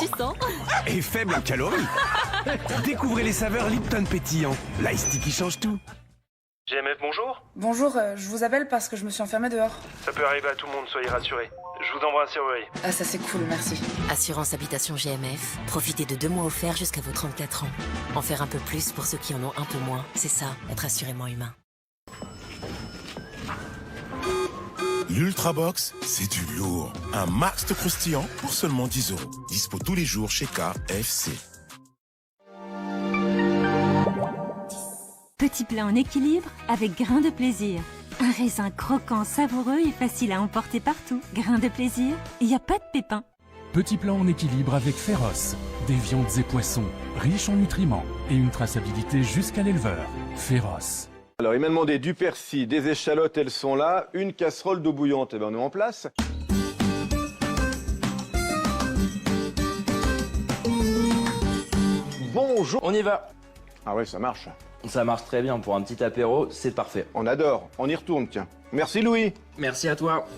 rafraîchissant. Et faible en calories. Découvrez les saveurs Lipton pétillant. L'ice tea qui change tout. GMF, bonjour. Bonjour, je vous appelle parce que je me suis enfermée dehors. Ça peut arriver à tout le monde, soyez rassurés. Je vous envoie un surveil. Ah, ça c'est cool, merci. Assurance Habitation GMF. Profitez de 2 mois offerts jusqu'à vos 34 ans. En faire un peu plus pour ceux qui en ont un peu moins. C'est ça, être assurément humain. L'Ultrabox, c'est du lourd. Un max de croustillant pour seulement 10 €. Dispo tous les jours chez KFC. Petit plat en équilibre avec Grain de Plaisir. Un raisin croquant, savoureux et facile à emporter partout. Grain de Plaisir, il n'y a pas de pépins. Petit plat en équilibre avec Féroce. Des viandes et poissons, riches en nutriments et une traçabilité jusqu'à l'éleveur. Féroce. Alors, il m'a demandé du persil, des échalotes, elles sont là, une casserole d'eau bouillante. Eh bien, on est en place. Bonjour. On y va. Ah ouais, ça marche. Ça marche très bien pour un petit apéro, c'est parfait. On adore. On y retourne, tiens. Merci, Louis. Merci à toi.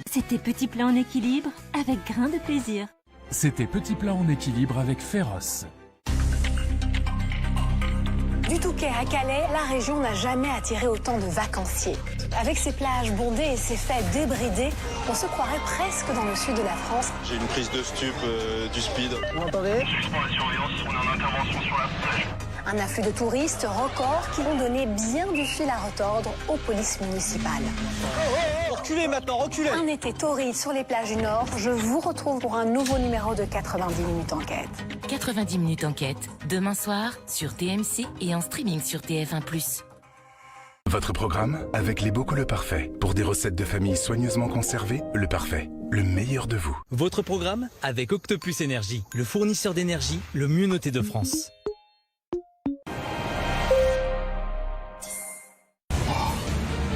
C'était Petit plat en équilibre avec Grain de Plaisir. C'était Petit plat en équilibre avec Féroce. Du Touquet à Calais, la région n'a jamais attiré autant de vacanciers. Avec ses plages bondées et ses faits débridés, on se croirait presque dans le sud de la France. J'ai une prise de stup, du speed. Vous m'entendez? Suspend la surveillance, on est en intervention sur la plage. Un afflux de touristes record qui vont donner bien du fil à retordre aux polices municipales. Reculez maintenant, reculez. Un été torride sur les plages du Nord, je vous retrouve pour un nouveau numéro de 90 minutes enquête. 90 minutes enquête. Demain soir sur TMC et en streaming sur TF1+. Votre programme avec les Bocaux le Parfait. Pour des recettes de famille soigneusement conservées, le parfait. Le meilleur de vous. Votre programme avec Octopus Énergie, le fournisseur d'énergie le mieux noté de France.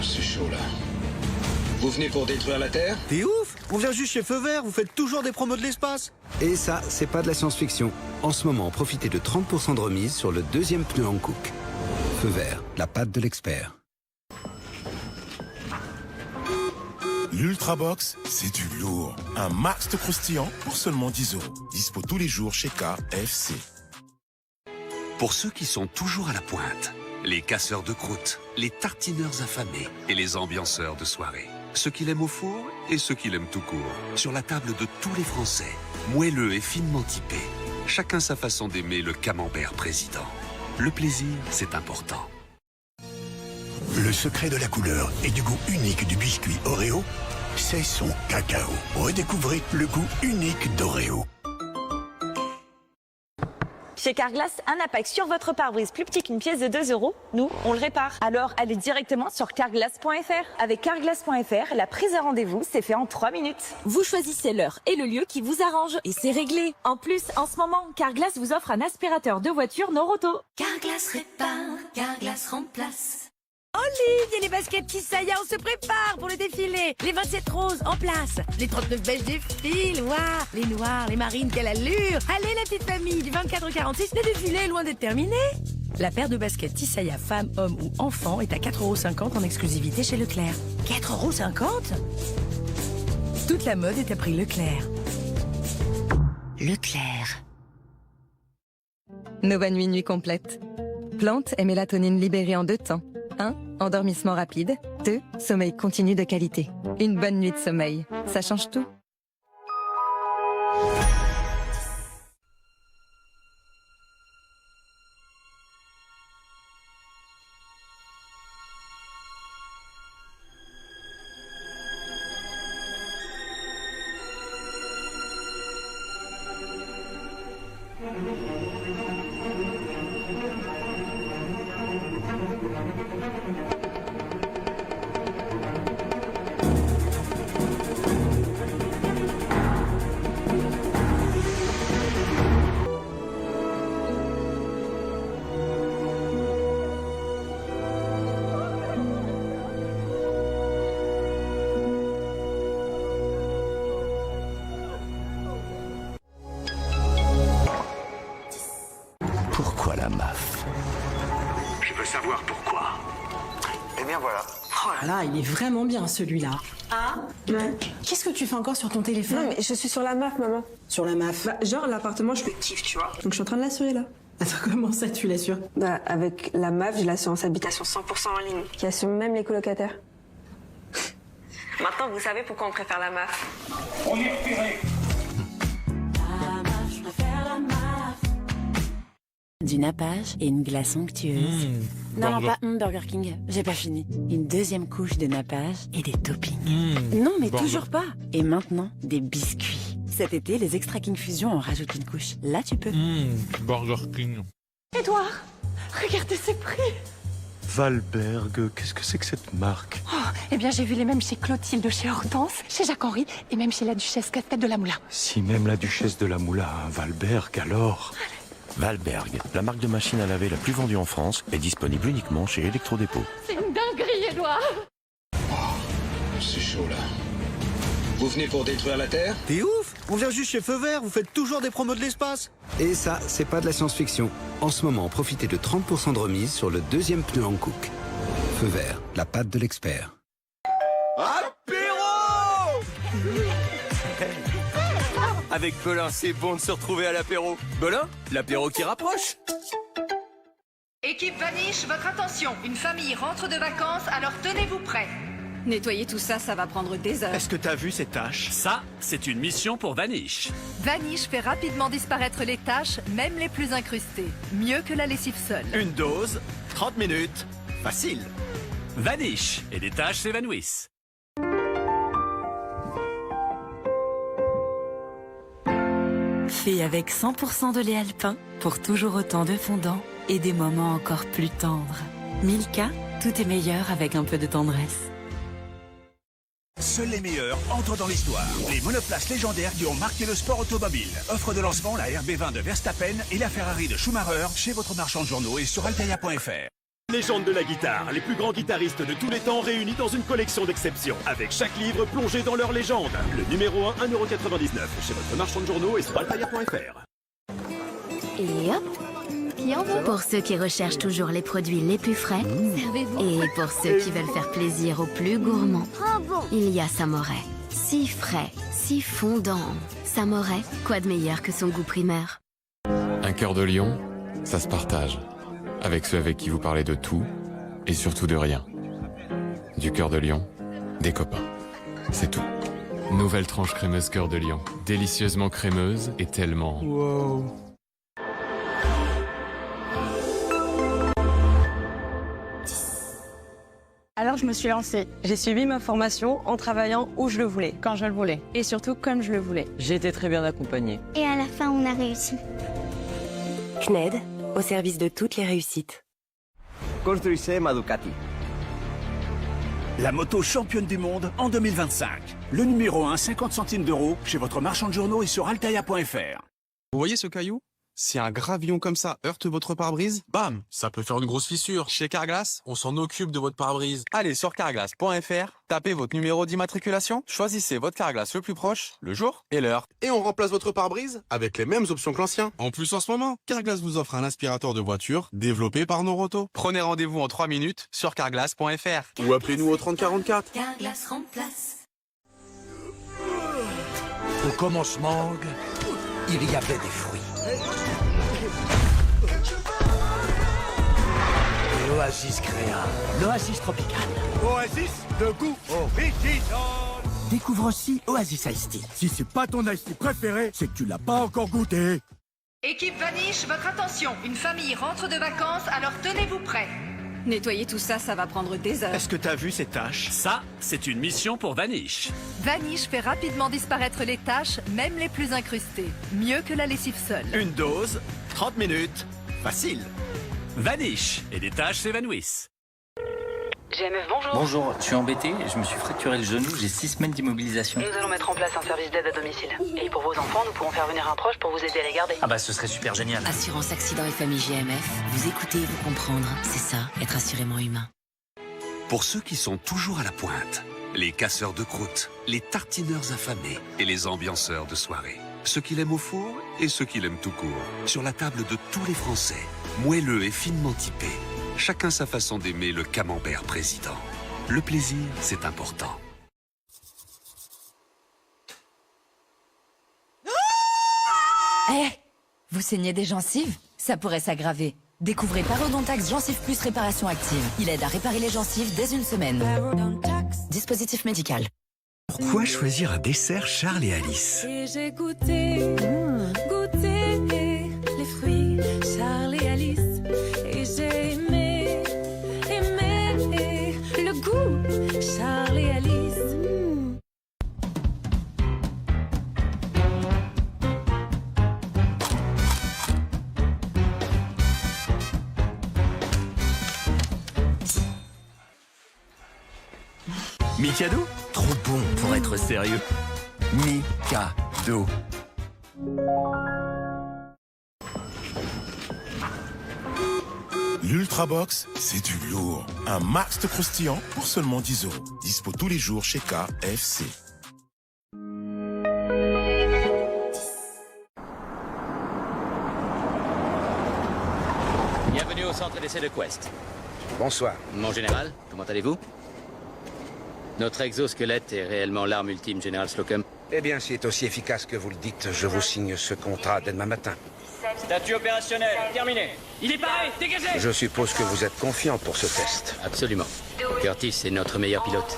C'est chaud là. Vous venez pour détruire la Terre? T'es ouf! On vient juste chez Feu Vert, vous faites toujours des promos de l'espace. Et ça, c'est pas de la science-fiction. En ce moment, profitez de 30% de remise sur le deuxième pneu en Cook. Feu Vert, la patte de l'expert. L'Ultrabox, c'est du lourd. Un max de croustillant pour seulement 10 €. Dispo tous les jours chez KFC. Pour ceux qui sont toujours à la pointe, les casseurs de croûtes, les tartineurs affamés et les ambianceurs de soirée. Ceux qui l'aiment au four et ceux qui l'aiment tout court. Sur la table de tous les Français, moelleux et finement typé. Chacun sa façon d'aimer le camembert président. Le plaisir, c'est important. Le secret de la couleur et du goût unique du biscuit Oreo, c'est son cacao. Redécouvrez le goût unique d'Oreo. Chez Carglass, un impact sur votre pare-brise plus petit qu'une pièce de 2 €, nous, on le répare. Alors, allez directement sur carglass.fr. Avec carglass.fr, la prise à rendez-vous, c'est fait en 3 minutes. Vous choisissez l'heure et le lieu qui vous arrange et c'est réglé. En plus, en ce moment, Carglass vous offre un aspirateur de voiture Noroto. Carglass répare, Carglass remplace. En ligne, et les baskets Tisaya, on se prépare pour le défilé. Les 27 roses en place. Les 39 beiges défilent. Waouh, les noirs, les marines, quelle allure. Allez, la petite famille, du 24 au 46, le défilé est loin d'être terminé. La paire de baskets Tisaya, femme, homme ou enfant, est à 4,50 € en exclusivité chez Leclerc. 4,50 €? Toute la mode est à prix Leclerc. Leclerc. Nova Nuit complète. Plante et mélatonine libérée en 2 temps. 1. Endormissement rapide. 2. Sommeil continu de qualité. Une bonne nuit de sommeil. Ça change tout. Pourquoi la MAF? Je veux savoir pourquoi. Eh bien voilà. Oh là là, il est vraiment bien celui-là. Ah Ouais. Qu'est-ce que tu fais encore sur ton téléphone? Non, mais je suis sur la MAF, maman. Sur la MAF? Bah, genre, l'appartement, je le kiffe, tu vois. Donc, je suis en train de l'assurer, là. Attends, comment ça tu l'assures? Bah, avec la MAF, j'ai l'assurance habitation 100% en ligne, qui assure même les colocataires. Maintenant, vous savez pourquoi on préfère la MAF. On est repéré. Du nappage et une glace onctueuse. Non, pas Burger King, j'ai pas fini. Une deuxième couche de nappage et des toppings. Non, mais toujours pas. Et maintenant, des biscuits. Cet été, les Extra King Fusion en rajoutent une couche. Là, tu peux. Burger King. Edouard, regardez ces prix. Valberg, qu'est-ce que c'est que cette marque? Eh bien, j'ai vu les mêmes chez Clotilde, chez Hortense, chez Jacques-Henri et même chez la duchesse Casquette de la Moula. Si même la duchesse de la Moula a un Valberg, alors... Valberg, la marque de machine à laver la plus vendue en France, est disponible uniquement chez Electrodépôt. C'est une dinguerie, Edouard. C'est chaud là. Vous venez pour détruire la Terre? T'es ouf! On vient juste chez Feu Vert, vous faites toujours des promos de l'espace. Et ça, c'est pas de la science-fiction. En ce moment, profitez de 30% de remise sur le deuxième pneu Hankook. Feu Vert, la patte de l'expert. Apéro! Avec Belin, c'est bon de se retrouver à l'apéro. Belin, l'apéro qui rapproche. Équipe Vaniche, votre attention. Une famille rentre de vacances, alors tenez-vous prêts. Nettoyer tout ça, ça va prendre des heures. Est-ce que t'as vu ces taches? Ça, c'est une mission pour Vaniche. Vaniche fait rapidement disparaître les taches, même les plus incrustées. Mieux que la lessive seule. Une dose, 30 minutes, facile. Vaniche, et les taches s'évanouissent. Fait avec 100% de lait alpin pour toujours autant de fondant et des moments encore plus tendres. Milka, tout est meilleur avec un peu de tendresse. Seuls les meilleurs entrent dans l'histoire. Les monoplaces légendaires qui ont marqué le sport automobile. Offre de lancement, la RB20 de Verstappen et la Ferrari de Schumacher chez votre marchand de journaux et sur altaïa.fr. Légende de la guitare, les plus grands guitaristes de tous les temps réunis dans une collection d'exceptions. Avec chaque livre plongé dans leur légende. Le numéro 1, 1,99€ chez votre marchand de journaux et sur altaïa.fr. Et hop, qui en veut? Pour ceux qui recherchent toujours les produits les plus frais, servez-vous. Et pour ceux qui veulent faire plaisir aux plus gourmands, il y a Samoret. Si frais, si fondant. Samoret, quoi de meilleur que son goût primaire? Un cœur de lion, ça se partage. Avec ceux avec qui vous parlez de tout et surtout de rien. Du cœur de lion, des copains. C'est tout. Nouvelle tranche crémeuse cœur de lion. Délicieusement crémeuse et tellement... Wow. Alors je me suis lancée. J'ai suivi ma formation en travaillant où je le voulais, quand je le voulais. Et surtout comme je le voulais. J'ai été très bien accompagnée. Et à la fin, on a réussi. CNED, au service de toutes les réussites. Construisez ma Ducati. La moto championne du monde en 2025. Le numéro 1, 50 centimes d'euros chez votre marchand de journaux et sur altaïa.fr. Vous voyez ce caillou? Si un gravillon comme ça heurte votre pare-brise, bam, ça peut faire une grosse fissure. Chez Carglass, on s'en occupe de votre pare-brise. Allez sur carglass.fr, tapez votre numéro d'immatriculation, choisissez votre Carglass le plus proche, le jour et l'heure. Et on remplace votre pare-brise avec les mêmes options que l'ancien. En plus, en ce moment, Carglass vous offre un aspirateur de voiture développé par Noroto. Prenez rendez-vous en 3 minutes sur carglass.fr ou appelez-nous au 3044. Carglass remplace. Au commencement, il y avait des fruits. L'Oasis créa, l'Oasis tropical. Oasis de goût original. Découvre aussi Oasis Iced Tea. Si c'est pas ton iced tea préféré, c'est que tu l'as pas encore goûté. Équipe Vaniche, votre attention. Une famille rentre de vacances, alors tenez-vous prêts. Nettoyer tout ça, ça va prendre des heures. Est-ce que t'as vu ces taches? Ça, c'est une mission pour Vaniche. Vaniche fait rapidement disparaître les taches, même les plus incrustées. Mieux que la lessive seule. Une dose, 30 minutes, facile. Vaniche, et les taches s'évanouissent. GMF, bonjour. Bonjour, je suis embêté, je me suis fracturé le genou, j'ai 6 semaines d'immobilisation. Nous allons mettre en place un service d'aide à domicile. Et pour vos enfants, nous pourrons faire venir un proche pour vous aider à les garder. Ah bah ce serait super génial. Assurance accident et famille GMF, vous écoutez et vous comprendre. C'est ça, être assurément humain. Pour ceux qui sont toujours à la pointe, les casseurs de croûte, les tartineurs affamés et les ambianceurs de soirée. Ceux qui l'aiment au four et ceux qui l'aiment tout court. Sur la table de tous les Français, moelleux et finement typé. Chacun sa façon d'aimer le camembert président. Le plaisir, c'est important. Eh, vous saignez des gencives? Ça pourrait s'aggraver. Découvrez Parodontax Gencive Plus Réparation Active. Il aide à réparer les gencives dès une semaine. Dispositif médical. Pourquoi choisir un dessert Charles et Alice? Et j'ai goûté les fruits Charles et Alice. Et j'ai aimé le goût Charles et Alice. Mikado? Trop bon pour être sérieux. Mikado. L'Ultrabox, c'est du lourd. Un max de croustillant pour seulement 10 €. Dispo tous les jours chez KFC. Bienvenue au centre d'essai de Quest. Bonsoir. Mon général, comment allez-vous? Notre exosquelette est réellement l'arme ultime, Général Slocum. Eh bien, s'il est aussi efficace que vous le dites, je vous signe ce contrat dès demain matin. Statut opérationnel, terminé. Il est paré, dégagez! Je suppose que vous êtes confiant pour ce test. Absolument. Curtis est notre meilleur pilote.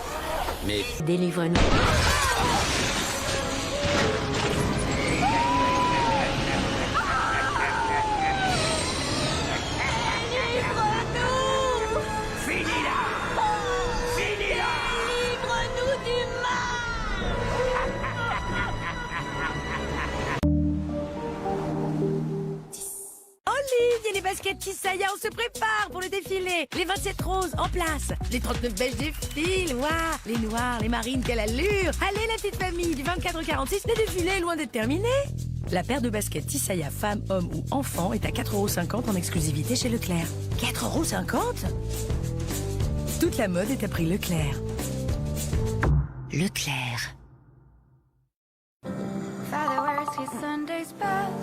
Mais... Délivre-nous. Les baskets Tisaya, on se prépare pour le défilé. Les 27 roses en place. Les 39 beiges défilent. Waouh, les noirs, les marines, quelle allure. Allez, la petite famille, du 24 au 46, le défilé est loin d'être terminé. La paire de baskets Tisaya, femme, homme ou enfant, est à 4,50 € en exclusivité chez Leclerc. 4,50 €? Toute la mode est à prix Leclerc. Leclerc. Father wears his Sunday's best.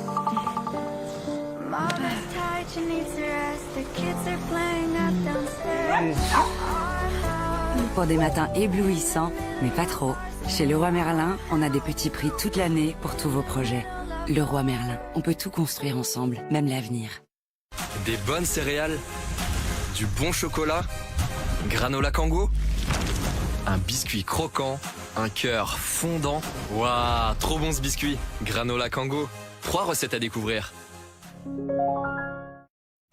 Mama's tired, she needs to rest. The kids are playing up downstairs. Pour des matins éblouissants, mais pas trop. Chez Leroy Merlin, on a des petits prix toute l'année pour tous vos projets. Leroy Merlin, on peut tout construire ensemble, même l'avenir. Des bonnes céréales, du bon chocolat, granola Kango, un biscuit croquant, un cœur fondant. Waouh, trop bon ce biscuit. Granola Kango, 3 recettes à découvrir.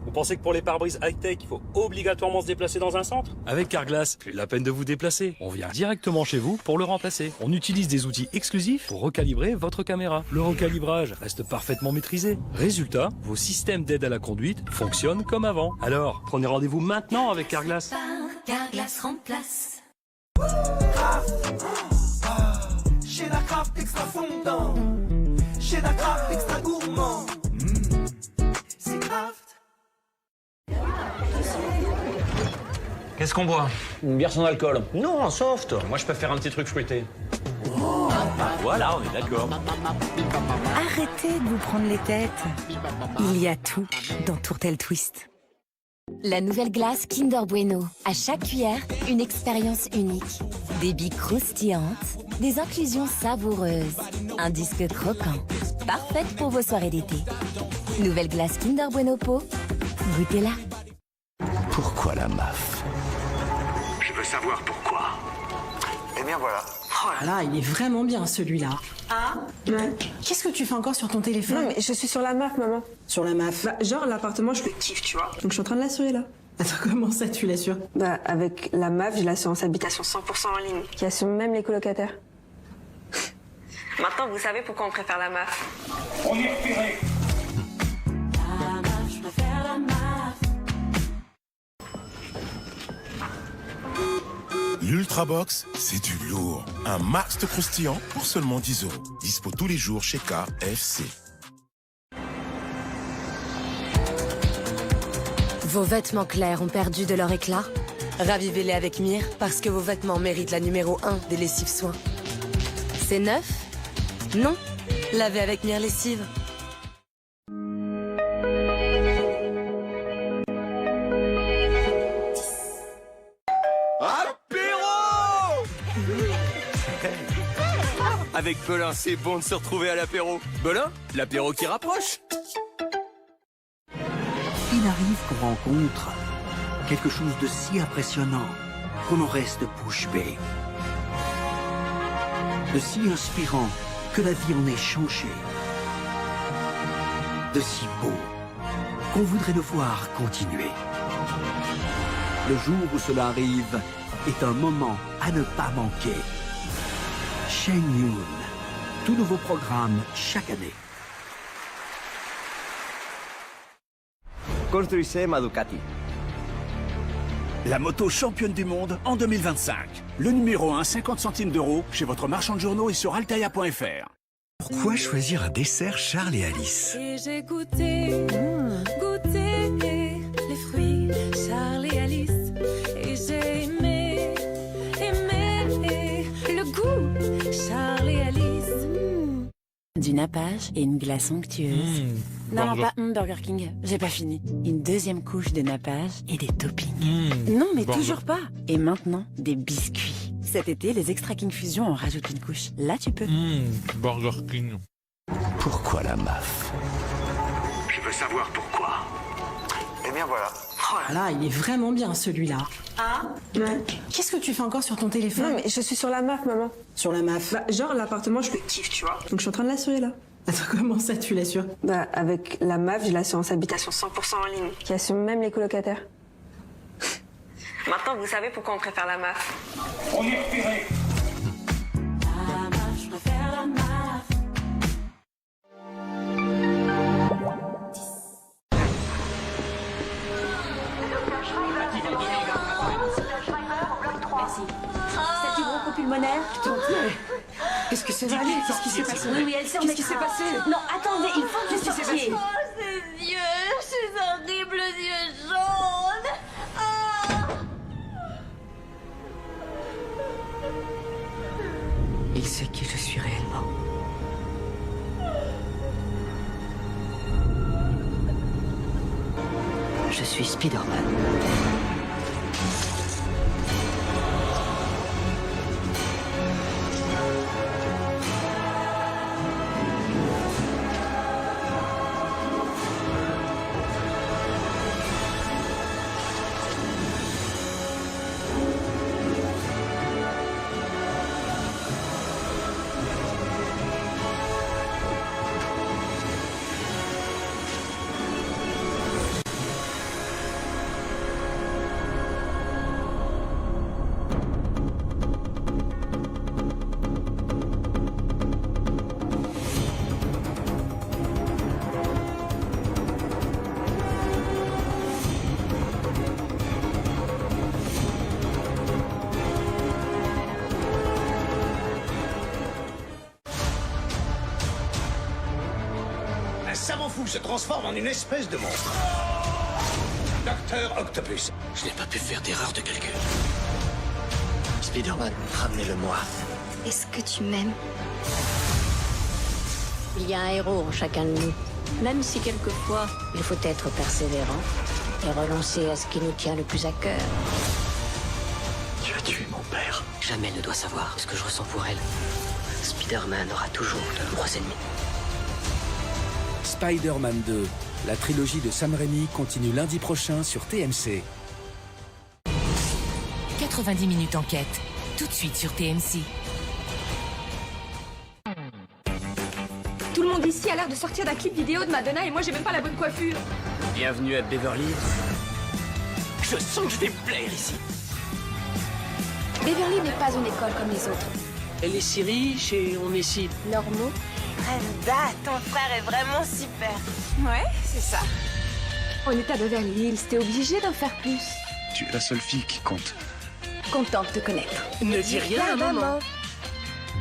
Vous pensez que pour les pare-brises high-tech, il faut obligatoirement se déplacer dans un centre? Avec Carglass, plus la peine de vous déplacer. On vient directement chez vous pour le remplacer. On utilise des outils exclusifs pour recalibrer votre caméra. Le recalibrage reste parfaitement maîtrisé. Résultat, vos systèmes d'aide à la conduite fonctionnent comme avant. Alors, prenez rendez-vous maintenant avec Carglass. Carglass remplace. Chez la Kraft extra fondant. Chez la Kraft extra gourmand. C'est Kraft. Qu'est-ce qu'on boit? Une bière sans alcool. Non, un soft. Moi, je préfère un petit truc fruité. Voilà, on est d'accord. Arrêtez de vous prendre les têtes. Il y a tout dans Tourtel Twist. La nouvelle glace Kinder Bueno. À chaque cuillère, une expérience unique. Des billes croustillantes, des inclusions savoureuses, un disque croquant. Parfaite pour vos soirées d'été. Nouvelle glace Kinder Bueno Pot. Goûtez-la. Pourquoi la MAF? Je veux savoir pourquoi. Eh bien voilà. Oh là là, il est vraiment bien celui-là. Ah Ouais. Qu'est-ce que tu fais encore sur ton téléphone? Non mais je suis sur la MAF, maman. Sur la MAF? Bah genre l'appartement, je le kiffe, tu vois. Donc je suis en train de l'assurer là. Attends, comment ça tu l'assures? Bah avec la MAF, j'ai l'assurance habitation 100% en ligne, qui assure même les colocataires. Maintenant vous savez pourquoi on préfère la MAF. On y est repéré. Je préfère la MAF. L'Ultrabox, c'est du lourd. Un max de croustillant pour seulement 10 €. Dispo tous les jours chez KFC. Vos vêtements clairs ont perdu de leur éclat? Ravivez-les avec Mire, parce que vos vêtements méritent la numéro 1 des lessives soins. C'est neuf? Non. Lavez avec Mire Lessive. Avec Belin, c'est bon de se retrouver à l'apéro. Belin, l'apéro qui rapproche. Il arrive qu'on rencontre quelque chose de si impressionnant qu'on en reste bouche bée. De si inspirant que la vie en est changée. De si beau qu'on voudrait le voir continuer. Le jour où cela arrive est un moment à ne pas manquer. Shenyun, tout nouveau programme chaque année. Construisez ma Ducati. La moto championne du monde en 2025. Le numéro 1, 50 centimes d'euros, chez votre marchand de journaux et sur altaïa.fr. Pourquoi choisir un dessert Charles et Alice? Et j'ai goûté, goûté les fruits Charles et Alice. Et j'ai aimé, aimé le goût Charles et Alice. Du nappage et une glace onctueuse. Non, pas Burger King, j'ai pas fini. Une deuxième couche de nappage et des toppings. Non, mais toujours pas. Et maintenant, des biscuits. Cet été, les Extra King Fusion en rajoutent une couche. Là, tu peux. Burger King. Pourquoi la MAF? Je veux savoir pourquoi. Eh bien voilà. Oh là là, il est vraiment bien celui-là. Ah ouais. Qu'est-ce que tu fais encore sur ton téléphone? Non mais je suis sur la MAF, maman. Sur la MAF? Bah, genre l'appartement, je le kiffe, tu vois. Donc je suis en train de l'assurer là. Attends, comment ça tu l'assures? Bah avec la MAF, j'ai l'assurance habitation 100% en ligne, qui assume même les colocataires. Maintenant, vous savez pourquoi on préfère la MAF. On est repéré. La MAF, je préfère la MAF. Merci. Statut bronchopulmonaire. Qu'est-ce que c'est? Qu'est-ce qui s'est passé? Oui, elle s'est Qu'est-ce qui s'est passé? Non, attendez, il faut que vous sortiez. Oh, ces yeux, ces horribles yeux jaunes. Oh. Il sait qui je suis réellement. Je suis Spider-Man. Un savant fou se transforme en une espèce de monstre. Docteur Octopus. Je n'ai pas pu faire d'erreur de calcul. Spider-Man, ramenez-le-moi. Est-ce que tu m'aimes? Il y a un héros en chacun de nous. Même si quelquefois, il faut être persévérant et renoncer à ce qui nous tient le plus à cœur. Tu as tué mon père. Jamais elle ne doit savoir ce que je ressens pour elle. Spider-Man aura toujours de nombreux ennemis. Spider-Man 2, la trilogie de Sam Raimi continue lundi prochain sur TMC. 90 minutes enquête, tout de suite sur TMC. Tout le monde ici a l'air de sortir d'un clip vidéo de Madonna et moi j'ai même pas la bonne coiffure. Bienvenue à Beverly Hills. Je sens que je vais me plaire ici. Beverly n'est pas une école comme les autres. Elle est si riche et on est si... Normaux. Brenda, ton frère est vraiment super. Ouais, c'est ça. On est à Beverly Hills, t'es obligé d'en faire plus. Tu es la seule fille qui compte. Contente de te connaître. Ne dis rien, maman.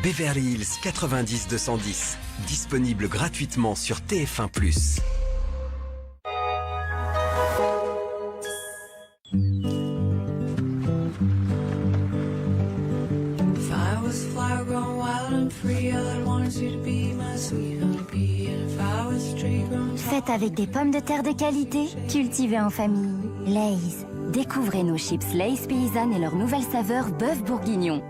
Beverly Hills 90-210. Disponible gratuitement sur TF1+. Faites avec des pommes de terre de qualité, cultivées en famille. Lay's. Découvrez nos chips Lay's paysannes et leur nouvelle saveur bœuf bourguignon.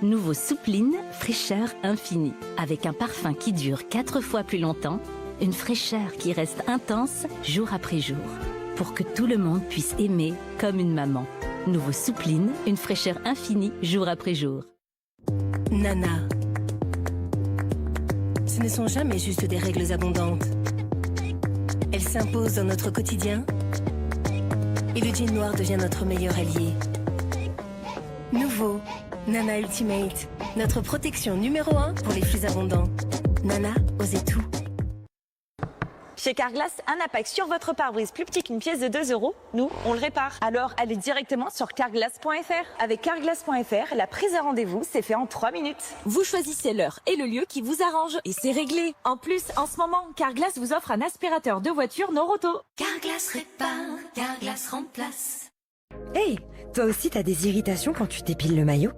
Nouveau Soupline, fraîcheur infinie. Avec un parfum qui dure 4 fois plus longtemps, une fraîcheur qui reste intense jour après jour. Pour que tout le monde puisse aimer comme une maman. Nouveau Soupline, une fraîcheur infinie jour après jour. Nana. Ce ne sont jamais juste des règles abondantes. Elles s'imposent dans notre quotidien. Et le jean noir devient notre meilleur allié. Nouveau, Nana Ultimate. Notre protection numéro 1 pour les flux abondants. Nana, osez tout. Chez Carglass, un impact sur votre pare-brise plus petit qu'une pièce de 2 €, nous, on le répare. Alors, allez directement sur carglass.fr. Avec carglass.fr, la prise à rendez-vous, c'est fait en 3 minutes. Vous choisissez l'heure et le lieu qui vous arrange et c'est réglé. En plus, en ce moment, Carglass vous offre un aspirateur de voiture Noroto. Carglass répare, Carglass remplace. Hey, toi aussi t'as des irritations quand tu t'épiles le maillot?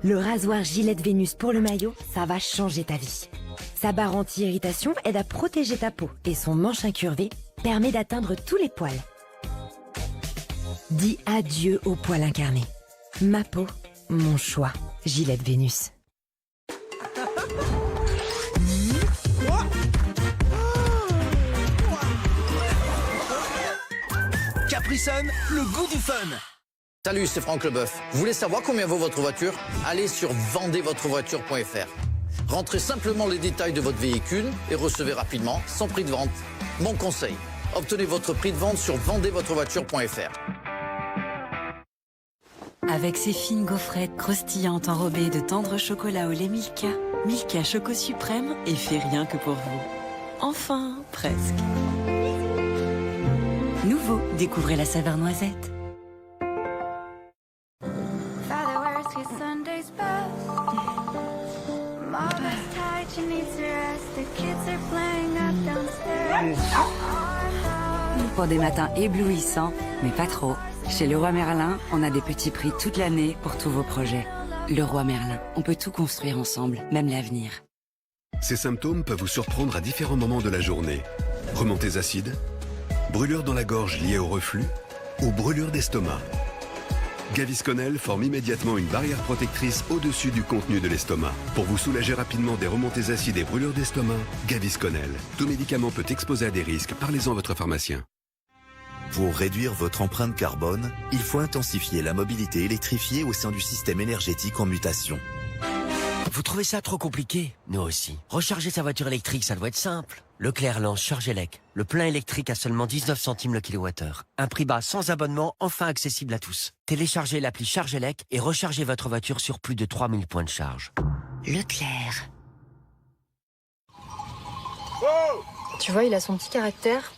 Le rasoir Gillette Vénus pour le maillot, ça va changer ta vie. Sa barre anti-irritation aide à protéger ta peau et son manche incurvé permet d'atteindre tous les poils. Dis adieu aux poils incarnés. Ma peau, mon choix. Gillette Vénus. Capri Sun, le goût du fun. Salut, c'est Franck Leboeuf. Vous voulez savoir combien vaut votre voiture? Allez sur vendezvotrevoiture.fr. Rentrez simplement les détails de votre véhicule et recevez rapidement son prix de vente. Mon conseil, obtenez votre prix de vente sur vendezvotrevoiture.fr. Avec ses fines gaufrettes croustillantes enrobées de tendre chocolat au lait Milka, Milka Choco Suprême est fait rien que pour vous. Enfin, presque. Nouveau, découvrez la saveur noisette. Father wears his Sunday's best. Mama's tired, she needs to rest. The kids are playing up downstairs. Pour des matins éblouissants, mais pas trop. Chez Leroy Merlin, on a des petits prix toute l'année pour tous vos projets. Leroy Merlin, on peut tout construire ensemble, même l'avenir. Ces symptômes peuvent vous surprendre à différents moments de la journée. Remontées acides, brûlure dans la gorge liée au reflux ou brûlure d'estomac. Gavisconel forme immédiatement une barrière protectrice au-dessus du contenu de l'estomac. Pour vous soulager rapidement des remontées acides et brûlures d'estomac, Gavisconel. Tout médicament peut exposer à des risques. Parlez-en à votre pharmacien. Pour réduire votre empreinte carbone, il faut intensifier la mobilité électrifiée au sein du système énergétique en mutation. Vous trouvez ça trop compliqué? Nous aussi. Recharger sa voiture électrique, ça doit être simple. Leclerc lance Chargelec, le plein électrique à seulement 19 centimes le kilowattheure. Un prix bas sans abonnement, enfin accessible à tous. Téléchargez l'appli Chargelec et rechargez votre voiture sur plus de 3000 points de charge. Leclerc. Tu vois, il a son petit caractère,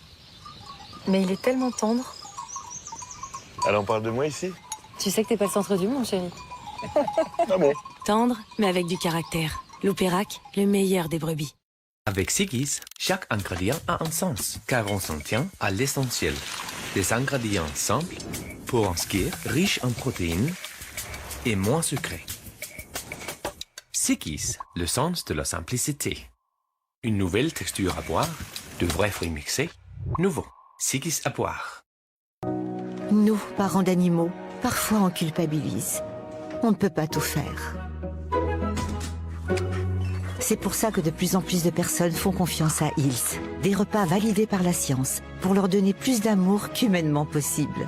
mais il est tellement tendre. Alors on parle de moi ici? Tu sais que t'es pas le centre du monde, chérie. Ah bon? Tendre, mais avec du caractère. L'Opérac, le meilleur des brebis. Avec Sigis, chaque ingrédient a un sens, car on s'en tient à l'essentiel. Des ingrédients simples, pour un skier, riches en protéines et moins sucrés. Sigis, le sens de la simplicité. Une nouvelle texture à boire, de vrais fruits mixés, nouveau. Sigis à boire. Nous, parents d'animaux, parfois on culpabilise. On ne peut pas tout faire. C'est pour ça que de plus en plus de personnes font confiance à Hills. Des repas validés par la science pour leur donner plus d'amour qu'humainement possible.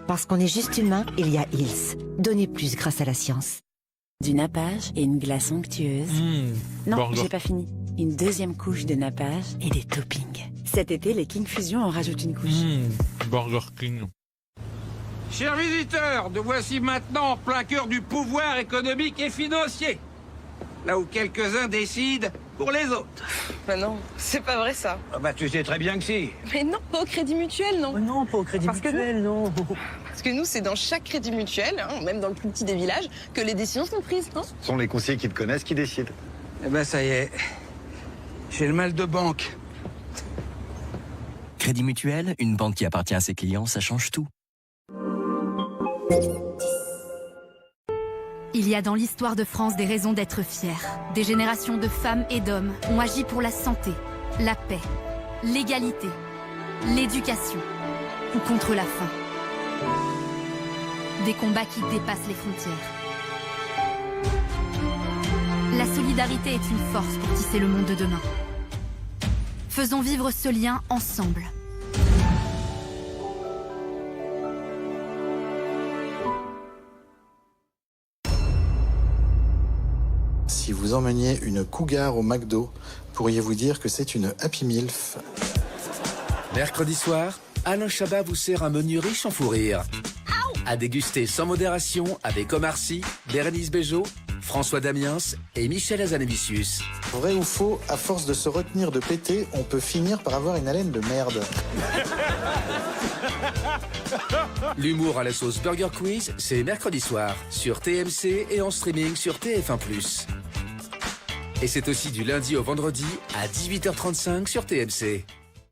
Parce qu'on est juste humain, il y a Hills. Donnez plus grâce à la science. Du nappage et une glace onctueuse. Non, j'ai pas fini. Une deuxième couche de nappage et des toppings. Cet été, les King Fusion en rajoutent une couche. Burger King. Chers visiteurs, nous voici maintenant en plein cœur du pouvoir économique et financier. Là où quelques-uns décident pour les autres. Bah non, c'est pas vrai ça. Ah bah tu sais très bien que si. Mais non, pas au Crédit Mutuel, non. Non, pas au Crédit Mutuel, non. Parce que nous, c'est dans chaque Crédit Mutuel, hein, même dans le plus petit des villages, que les décisions sont prises, non? Ce sont les conseillers qui te connaissent qui décident. Eh ben ça y est, j'ai le mal de banque. Crédit Mutuel, une banque qui appartient à ses clients, ça change tout. Il y a dans l'histoire de France des raisons d'être fiers. Des générations de femmes et d'hommes ont agi pour la santé, la paix, l'égalité, l'éducation ou contre la faim. Des combats qui dépassent les frontières. La solidarité est une force pour tisser le monde de demain. Faisons vivre ce lien ensemble. Si vous emmeniez une cougar au McDo, pourriez-vous dire que c'est une Happy Milf? Mercredi soir, Alain Chabat vous sert un menu riche en fou rire. À déguster sans modération avec Omar Sy, Bérénice Bejo, François Damiens et Michel Hazanavicius. Vrai ou faux, à force de se retenir de péter, on peut finir par avoir une haleine de merde. L'humour à la sauce Burger Quiz, c'est mercredi soir sur TMC et en streaming sur TF1+. Et c'est aussi du lundi au vendredi à 18h35 sur TMC.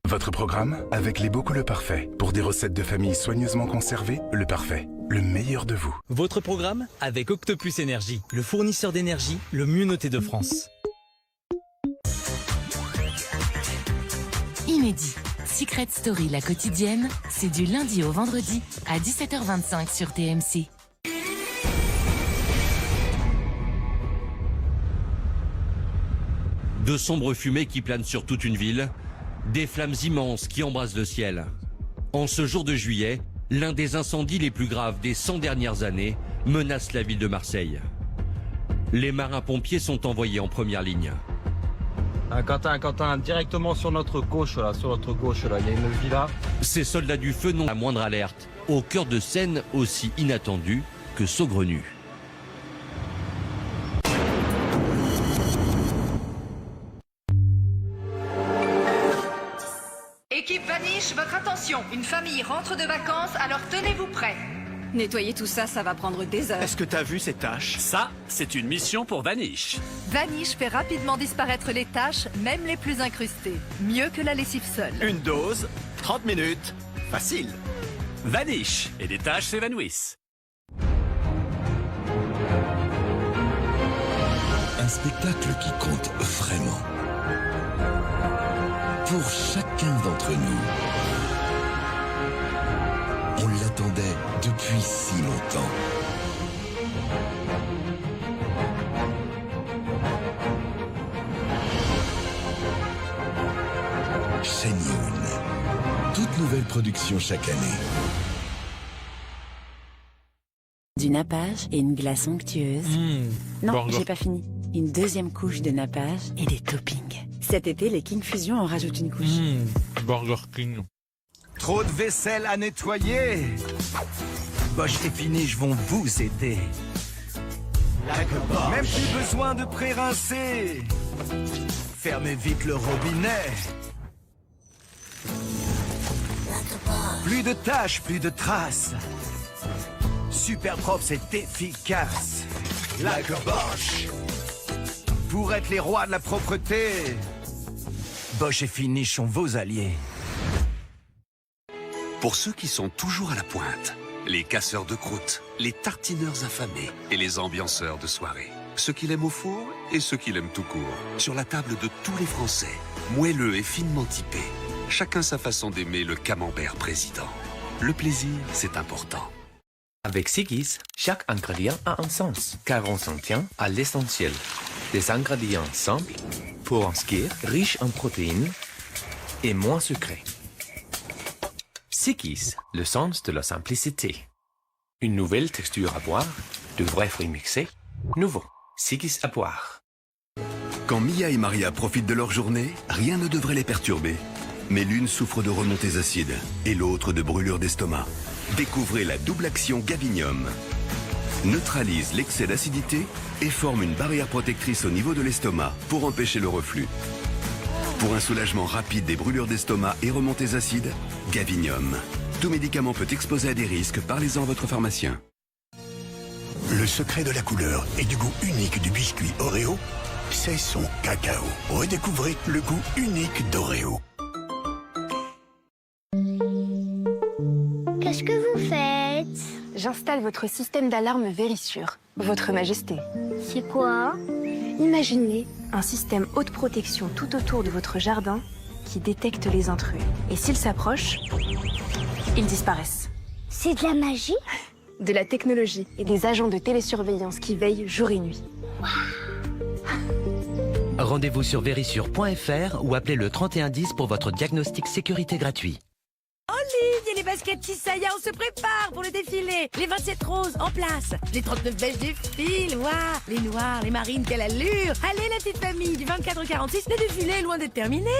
Votre programme avec les Bocaux Le Parfait. Pour des recettes de famille soigneusement conservées, Le Parfait, le meilleur de vous. Votre programme avec Octopus Énergie, le fournisseur d'énergie le mieux noté de France. Inédit. Secret Story, la quotidienne, c'est du lundi au vendredi à 17h25 sur TMC. De sombres fumées qui planent sur toute une ville, des flammes immenses qui embrasent le ciel. En ce jour de juillet, l'un des incendies les plus graves des 100 dernières années menace la ville de Marseille. Les marins-pompiers sont envoyés en première ligne. Quentin, directement sur notre gauche, là, il y a une villa. Ces soldats du feu n'ont la moindre alerte, au cœur de scènes aussi inattendues que saugrenues. Équipe Vanish, votre attention. Une famille rentre de vacances, alors tenez-vous prêts. Nettoyer tout ça, ça va prendre des heures. Est-ce que t'as vu ces taches? Ça, c'est une mission pour Vanish. Vanish fait rapidement disparaître les taches, même les plus incrustées. Mieux que la lessive seule. Une dose, 30 minutes, facile. Vanish, et les taches s'évanouissent. Un spectacle qui compte vraiment. Pour chacun d'entre nous. On l'attendait depuis si longtemps. Shen Yun. Toute nouvelle production chaque année. Du nappage et une glace onctueuse. Non, burger. j'ai pas fini. Une deuxième couche de nappage et des toppings. Cet été, les King Fusion en rajoutent une couche. Burger King. Trop de vaisselle à nettoyer. Bosch et Finish vont vous aider. Même plus besoin de pré-rincer. Fermez vite le robinet. Plus de taches, plus de traces. Super propre, c'est efficace. Like a Bosch. Pour être les rois de la propreté, Bosch et Finish sont vos alliés. Pour ceux qui sont toujours à la pointe, les casseurs de croûtes, les tartineurs affamés et les ambianceurs de soirée. Ceux qui l'aiment au four et ceux qui l'aiment tout court. Sur la table de tous les Français, moelleux et finement typé. Chacun sa façon d'aimer le camembert président. Le plaisir, c'est important. Avec Sigis, chaque ingrédient a un sens, car on s'en tient à l'essentiel. Des ingrédients simples, pour en skier, riches en protéines et moins sucrés. Sigis, le sens de la simplicité. Une nouvelle texture à boire, de vrais fruits mixés, nouveau. Sigis à boire. Quand Mia et Maria profitent de leur journée, rien ne devrait les perturber. Mais l'une souffre de remontées acides et l'autre de brûlures d'estomac. Découvrez la double action Gavinium. Neutralise l'excès d'acidité et forme une barrière protectrice au niveau de l'estomac pour empêcher le reflux. Pour un soulagement rapide des brûlures d'estomac et remontées acides, Gavinium. Tout médicament peut exposer à des risques, parlez-en à votre pharmacien. Le secret de la couleur et du goût unique du biscuit Oreo, c'est son cacao. Redécouvrez le goût unique d'Oreo. Qu'est-ce que vous faites? J'installe votre système d'alarme Vérissure, Votre Majesté. C'est quoi? Imaginez un système haute protection tout autour de votre jardin qui détecte les intrus. Et s'ils s'approchent, ils disparaissent. C'est de la magie? De la technologie et des agents de télésurveillance qui veillent jour et nuit. Rendez-vous sur verissure.fr ou appelez le 3110 pour votre diagnostic sécurité gratuit. En ligne, et les baskets Tisaya, on se prépare pour le défilé. Les 27 roses en place. Les 39 beiges défilent. Waouh, les noirs, les marines, quelle allure. Allez, la petite famille, du 24 au 46, le défilé est loin d'être terminé.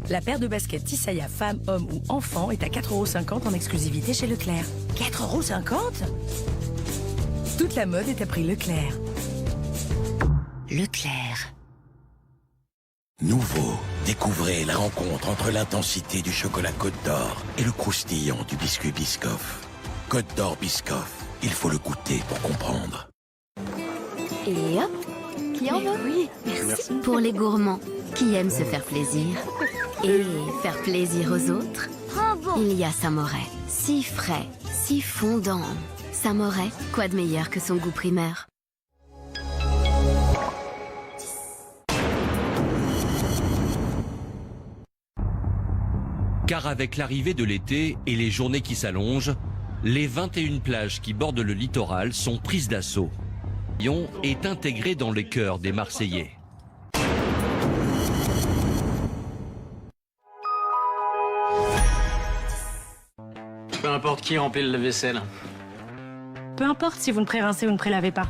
La paire de baskets Tisaya, femme, homme ou enfant, est à 4,50 € en exclusivité chez Leclerc. 4,50 €? Toute la mode est à prix Leclerc. Leclerc. Nouveau, découvrez la rencontre entre l'intensité du chocolat Côte d'Or et le croustillant du biscuit Biscoff. Côte d'Or Biscoff, il faut le goûter pour comprendre. Et hop, qui en veut? Oui, merci. Pour les gourmands qui aiment se faire plaisir et faire plaisir aux autres, il y a Samoret. Si frais, si fondant. Samoret, quoi de meilleur que son goût primeur? Car avec l'arrivée de l'été et les journées qui s'allongent, les 21 plages qui bordent le littoral sont prises d'assaut. Lyon est intégré dans les cœurs des Marseillais. Peu importe qui remplit le vaisselle. Peu importe si vous ne pré-rincez ou ne prélavez pas.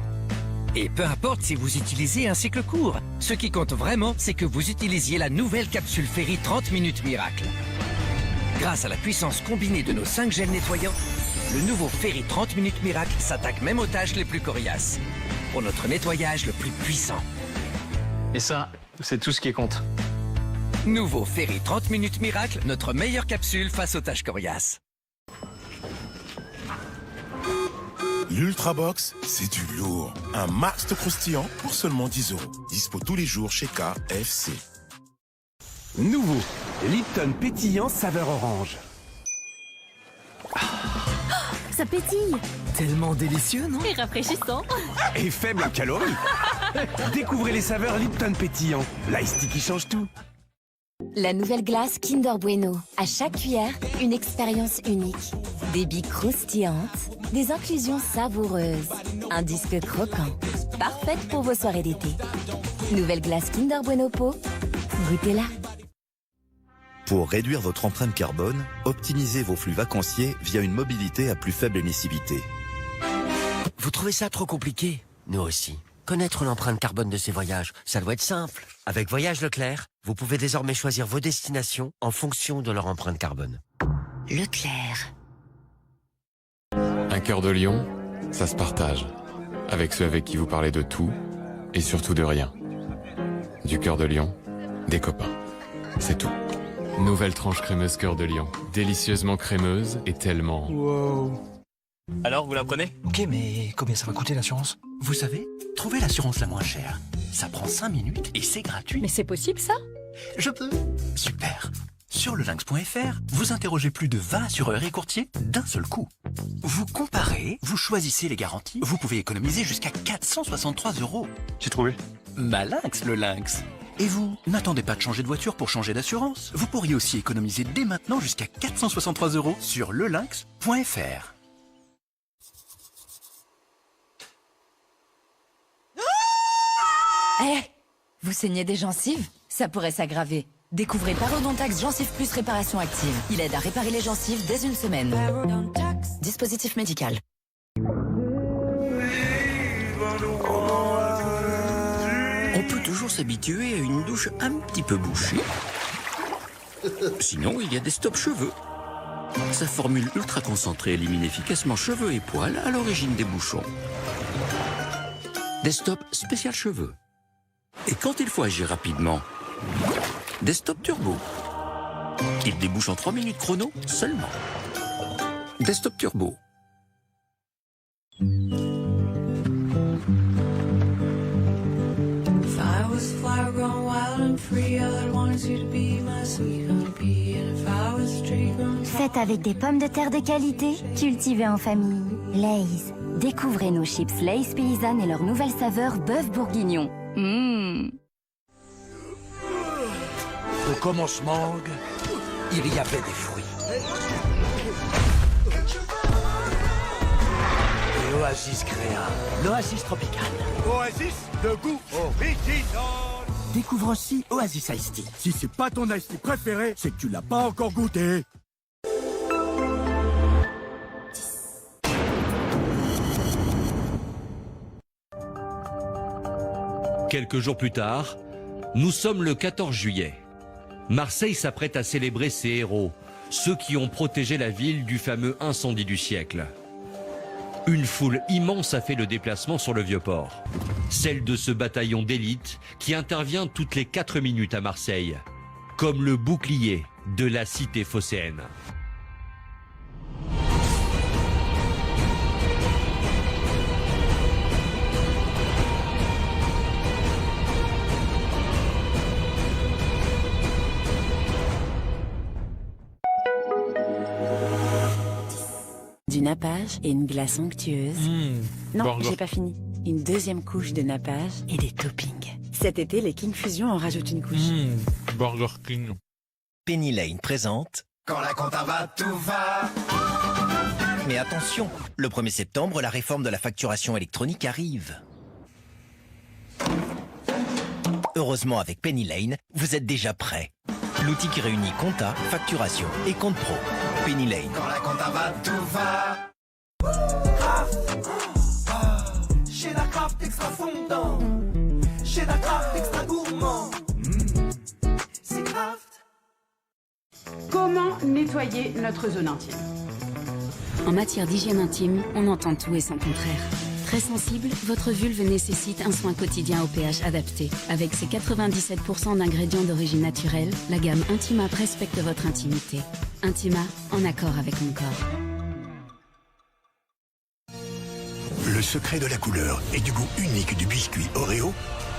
Et peu importe si vous utilisez un cycle court. Ce qui compte vraiment, c'est que vous utilisiez la nouvelle capsule Ferry 30 minutes miracle. Grâce à la puissance combinée de nos 5 gels nettoyants, le nouveau Ferry 30 minutes miracle s'attaque même aux tâches les plus coriaces. Pour notre nettoyage le plus puissant. Et ça, c'est tout ce qui compte. Nouveau Ferry 30 minutes miracle, notre meilleure capsule face aux tâches coriaces. L'Ultrabox, c'est du lourd. Un max de croustillant pour seulement 10 €. Dispo tous les jours chez KFC. Nouveau, Lipton pétillant saveur orange. Ça pétille. Tellement délicieux, non? Et rafraîchissant. Et faible en calories. Découvrez les saveurs Lipton pétillant. L'ice tea qui change tout. La nouvelle glace Kinder Bueno. À chaque cuillère, une expérience unique. Des billes croustillantes, des inclusions savoureuses, un disque croquant. Parfaite pour vos soirées d'été. Nouvelle glace Kinder Bueno Pot. Goûtez-la. Pour réduire votre empreinte carbone, optimisez vos flux vacanciers via une mobilité à plus faible émissivité. Vous trouvez ça trop compliqué? Nous aussi. Connaître l'empreinte carbone de ces voyages, ça doit être simple. Avec Voyage Leclerc, vous pouvez désormais choisir vos destinations en fonction de leur empreinte carbone. Leclerc. Un cœur de lion, ça se partage. Avec ceux avec qui vous parlez de tout et surtout de rien. Du cœur de lion, des copains. C'est tout. Nouvelle tranche crémeuse cœur de lion. Délicieusement crémeuse et tellement... Wow. Alors, vous la prenez? Ok, mais combien ça va coûter l'assurance? Vous savez, trouver l'assurance la moins chère, ça prend 5 minutes et c'est gratuit. Mais c'est possible ça? Je peux. Super. Sur lelinx.fr, vous interrogez plus de 20 assureurs et courtiers d'un seul coup. Vous comparez, vous choisissez les garanties, vous pouvez économiser jusqu'à 463 €. J'ai trouvé. Malinx, le lynx. Et vous, n'attendez pas de changer de voiture pour changer d'assurance. Vous pourriez aussi économiser dès maintenant jusqu'à 463 € sur lelinx.fr. Vous saignez des gencives? Ça pourrait s'aggraver. Découvrez Parodontax Gencives Plus Réparation Active. Il aide à réparer les gencives dès une semaine. Dispositif médical. On peut toujours s'habituer à une douche un petit peu bouchée. Sinon, il y a des Stop Cheveux. Sa formule ultra concentrée élimine efficacement cheveux et poils à l'origine des bouchons. Des Stop spécial cheveux. Et quand il faut agir rapidement, des Stop Turbo. Il débouche en 3 minutes chrono seulement. Des Stop Turbo. Faites avec des pommes de terre de qualité, cultivées en famille. Lay's. Découvrez nos chips Lay's paysannes et leur nouvelle saveur bœuf bourguignon. Au commencement, il y avait des fruits. Et Oasis créa l'Oasis tropical. Oasis de goût original. Découvre aussi Oasis Ice Tea. Si c'est pas ton Ice Tea préféré, c'est que tu l'as pas encore goûté. Quelques jours plus tard, nous sommes le 14 juillet. Marseille s'apprête à célébrer ses héros, ceux qui ont protégé la ville du fameux incendie du siècle. Une foule immense a fait le déplacement sur le Vieux-Port. Celle de ce bataillon d'élite qui intervient toutes les 4 minutes à Marseille, comme le bouclier de la cité phocéenne. Du nappage et une glace onctueuse. Non, j'ai pas fini. Une deuxième couche de nappage et des toppings. Cet été, les King Fusion en rajoutent une couche. Burger King. Penny Lane présente... Quand la compta va, tout va. Mais attention, le 1er septembre, la réforme de la facturation électronique arrive. Heureusement, avec Penny Lane, vous êtes déjà prêts. L'outil qui réunit compta, facturation et compte pro. Penny Lane. Quand la compta va, tout va. Chez la Kraft extra fondant. Chez la Kraft extra gourmand. C'est Kraft. Comment nettoyer notre zone intime? En matière d'hygiène intime, on entend tout et son contraire. Très sensible, votre vulve nécessite un soin quotidien au pH adapté. Avec ses 97% d'ingrédients d'origine naturelle, la gamme Intima respecte votre intimité. Intima, en accord avec mon corps. Le secret de la couleur et du goût unique du biscuit Oreo,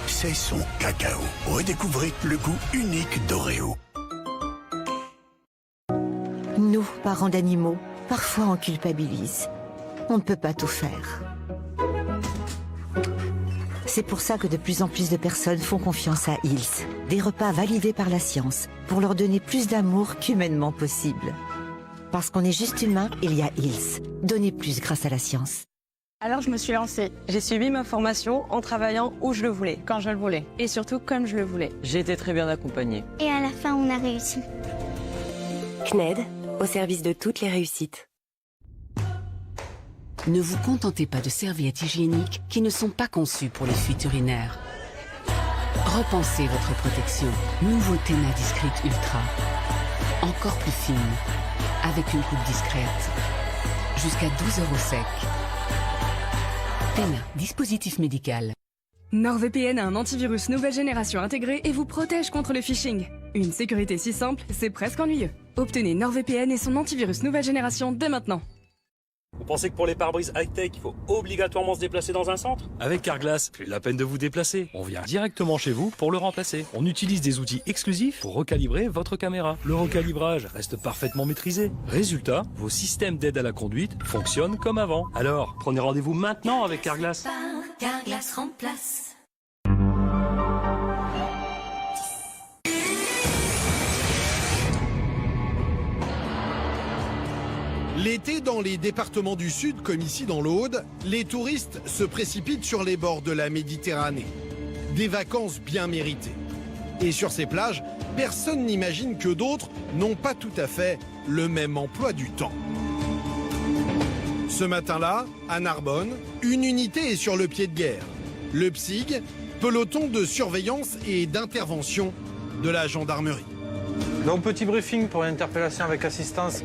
c'est son cacao. Redécouvrez le goût unique d'Oreo. Nous, parents d'animaux, parfois on culpabilise. On ne peut pas tout faire. C'est pour ça que de plus en plus de personnes font confiance à Hills. Des repas validés par la science pour leur donner plus d'amour qu'humainement possible. Parce qu'on est juste humain, il y a Hills. Donnez plus grâce à la science. Alors je me suis lancée. J'ai suivi ma formation en travaillant où je le voulais, quand je le voulais. Et surtout comme je le voulais. J'ai été très bien accompagnée. Et à la fin, on a réussi. CNED, au service de toutes les réussites. Ne vous contentez pas de serviettes hygiéniques qui ne sont pas conçues pour les fuites urinaires. Repensez votre protection. Nouveau Tena Discrete Ultra. Encore plus fine, avec une coupe discrète. Jusqu'à 12 € sec. Tena, dispositif médical. NordVPN a un antivirus nouvelle génération intégré et vous protège contre le phishing. Une sécurité si simple, c'est presque ennuyeux. Obtenez NordVPN et son antivirus nouvelle génération dès maintenant. Vous pensez que pour les pare-brises high-tech, il faut obligatoirement se déplacer dans un centre? Avec Carglass, plus la peine de vous déplacer. On vient directement chez vous pour le remplacer. On utilise des outils exclusifs pour recalibrer votre caméra. Le recalibrage reste parfaitement maîtrisé. Résultat, vos systèmes d'aide à la conduite fonctionnent comme avant. Alors, prenez rendez-vous maintenant avec Carglass. Carglass remplace. L'été, dans les départements du Sud, comme ici dans l'Aude, les touristes se précipitent sur les bords de la Méditerranée. Des vacances bien méritées. Et sur ces plages, personne n'imagine que d'autres n'ont pas tout à fait le même emploi du temps. Ce matin-là, à Narbonne, une unité est sur le pied de guerre. Le PSIG, peloton de surveillance et d'intervention de la gendarmerie. Donc petit briefing pour une interpellation avec assistance.